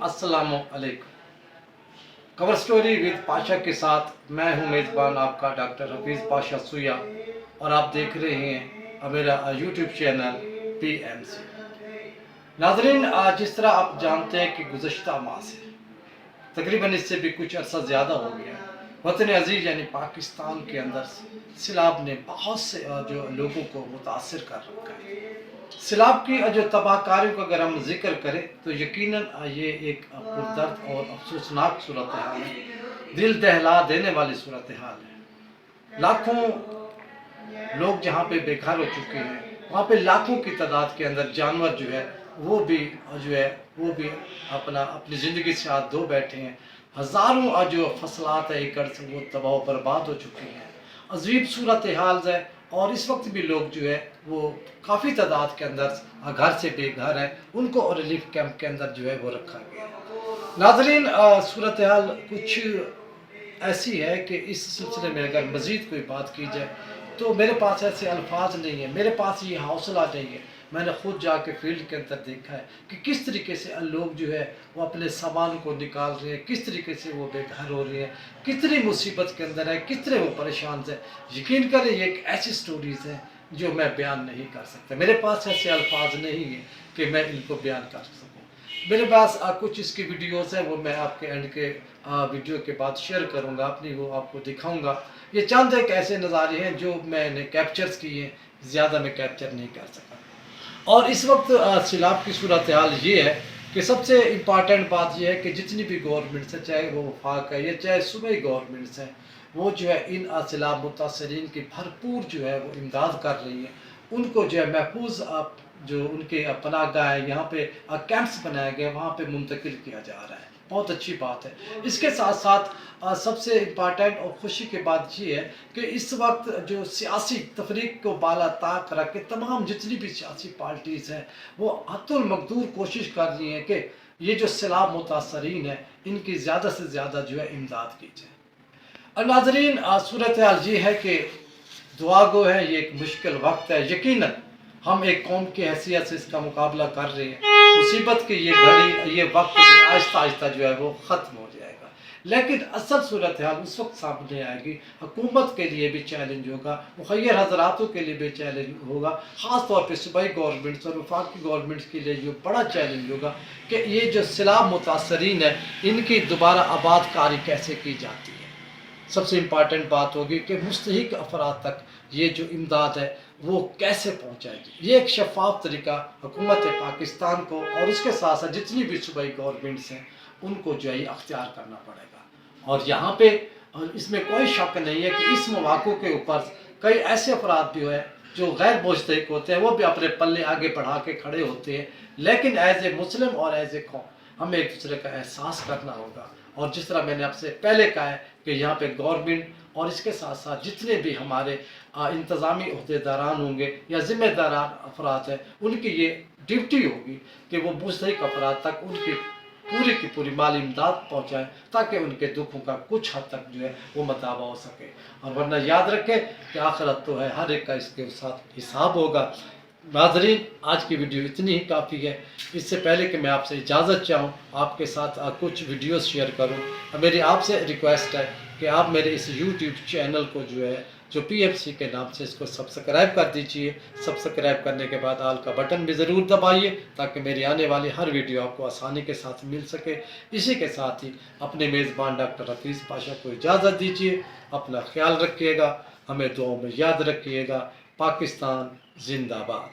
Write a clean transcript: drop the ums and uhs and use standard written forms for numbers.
अस्सलाम वालेकुम। Cover story with Pasha के साथ मैं हूं मेज़बान आपका डॉक्टर हफीज़ पाशा सुया और आप देख रहे हैं मेरा यूट्यूब चैनल PMC। नाज़रीन, जिस तरह आप जानते हैं कि गुज़श्ता माह से तकरीबन इससे भी कुछ अरसा ज़्यादा हो गया, वतन अजीज़ यानी पाकिस्तान के अंदर सैलाब ने बहुत से जो लोगों को मुतासर कर रखा है। सैलाब की जो तबाहकारियों का अगर हम जिक्र करें तो यकीनन ये एक पुरदर्द और अफसोसनाक सूरत हाल है, दिल दहला देने वाली सूरत हाल है। लाखों लोग जहाँ पे बेघर हो चुके हैं, वहाँ पे लाखों की तादाद के अंदर जानवर जो है वो भी अपनी ज़िंदगी से हाथ धो बैठे हैं। हज़ारों जो फसलात है एकड़ से वो तबाह बर्बाद हो चुकी हैं। अजीब सूरत हाल है और इस वक्त भी लोग जो है वो काफ़ी तादाद के अंदर घर से बेघर हैं, उनको रिलीफ कैंप के अंदर जो है वो रखा गया है। नाज़रीन, सूरत हाल कुछ ऐसी है कि इस सिलसिले में अगर मज़ीद कोई बात की जाए तो मेरे पास ऐसे अल्फाज नहीं है, मेरे पास ये हौसला नहीं है। मैंने खुद जाके फील्ड के अंदर देखा है कि किस तरीके से लोग जो है वो अपने सामान को निकाल रहे हैं, किस तरीके से वो बेघर हो रहे हैं, कितनी मुसीबत के अंदर है, कितने वो परेशान है। यकीन करें ये एक ऐसी स्टोरीज़ है जो मैं बयान नहीं कर सकता। मेरे पास ऐसे अल्फाज नहीं है कि मैं इनको बयान कर सकूँ। मेरे पास कुछ इसकी वीडियोस है, वो मैं आपके एंड के वीडियो के बाद शेयर करूँगा, अपनी वो आपको दिखाऊँगा। ये चंद एक ऐसे नज़ारे हैं जो मैंने कैप्चर्स किए हैं, ज़्यादा मैं कैप्चर नहीं कर सका। और इस वक्त सैलाब की सूरत हाल ये है कि सबसे इम्पॉर्टेंट बात यह है कि जितनी भी गवर्नमेंट्स है, चाहे वो वफाक है या चाहे सूबाई गवर्नमेंट्स हैं, वो जो है इन सैलाब मुतासरीन की भरपूर जो है वो इमदाद कर रही है। उनको जो है महफूज जो उनके पनाहगाह है, यहाँ पे कैंप्स बनाए गए, वहाँ पे मुंतकिल किया जा रहा है। बहुत अच्छी बात है। इसके साथ साथ सबसे इम्पॉर्टेंट और खुशी की बात ये है कि इस वक्त जो सियासी तफरीक को बाला ताक रख के तमाम जितनी भी सियासी पार्टीज़ हैं वो हत्तुल मकदूर कोशिश कर रही हैं कि ये जो सैलाब मुतासरीन है इनकी ज़्यादा से ज़्यादा जो है इमदाद की जाए। नाज़रीन, सूरत हाल ये है कि दुआ गो है, ये एक मुश्किल वक्त है। यकीनन हम एक कौम की हैसियत से इसका मुकाबला कर रहे हैं। मुसीबत की ये घड़ी, ये वक्त आहिस्ता आहिस्ता जो है वो ख़त्म हो जाएगा, लेकिन असल सूरत हाल उस वक्त सामने आएगी। हुकूमत के लिए भी चैलेंज होगा, मुखय्यर हजरातों के लिए भी चैलेंज होगा, ख़ास तौर पर सूबाई गवर्नमेंट्स और वफाकी गवर्नमेंट्स के लिए जो बड़ा चैलेंज होगा कि ये जो सैलाब मुतासरीन है इनकी दोबारा आबादकारी कैसे की जाती है। सबसे इम्पॉर्टेंट बात होगी कि मुस्तहिक अफराद तक ये जो इमदाद है वो कैसे पहुँचाएगी। ये एक शफाफ तरीका हुकूमत पाकिस्तान को और उसके साथ साथ जितनी भी सूबाई गवर्नमेंट्स हैं उनको जो है अख्तियार करना पड़ेगा। और यहाँ पे इसमें कोई शक नहीं है कि इस मौक़े के ऊपर कई ऐसे अफराद भी हैं जो गैर मुस्तहिक होते हैं, वो भी अपने पल्ले आगे बढ़ा के खड़े होते हैं, लेकिन एज ए मुस्लिम और एज ए कौम हमें एक दूसरे का एहसास करना होगा। और जिस तरह मैंने आपसे पहले कहा है कि यहाँ पे गवर्नमेंट और इसके साथ साथ जितने भी हमारे इंतज़ामी अहदेदारान होंगे या ज़िम्मेदार अफराद हैं, उनकी ये ड्यूटी होगी कि वो मुस्तहिक अफराद तक उनकी पूरी की पूरी माली इमदाद पहुँचाएँ ताकि उनके दुखों का कुछ हद तक जो है वो मताबा हो सके। और वरना याद रखें कि आखिरत तो है, हर एक का इसके साथ हिसाब होगा। नाज़रीन, आज की वीडियो इतनी ही काफ़ी है। इससे पहले कि मैं आपसे इजाज़त चाहूँ, आपके साथ कुछ वीडियोस शेयर करूँ, मेरी आपसे रिक्वेस्ट है कि आप मेरे इस यूट्यूब चैनल को जो है जो PMC के नाम से इसको सब्सक्राइब कर दीजिए। सब्सक्राइब करने के बाद आल का बटन भी ज़रूर दबाइए ताकि मेरी आने वाली हर वीडियो आपको आसानी के साथ मिल सके। इसी के साथ ही अपने मेज़बान डॉक्टर हफीज़ पाशा को इजाज़त दीजिए। अपना ख्याल रखिएगा, हमें दुआओं में याद रखिएगा। पाकिस्तान जिंदाबाद।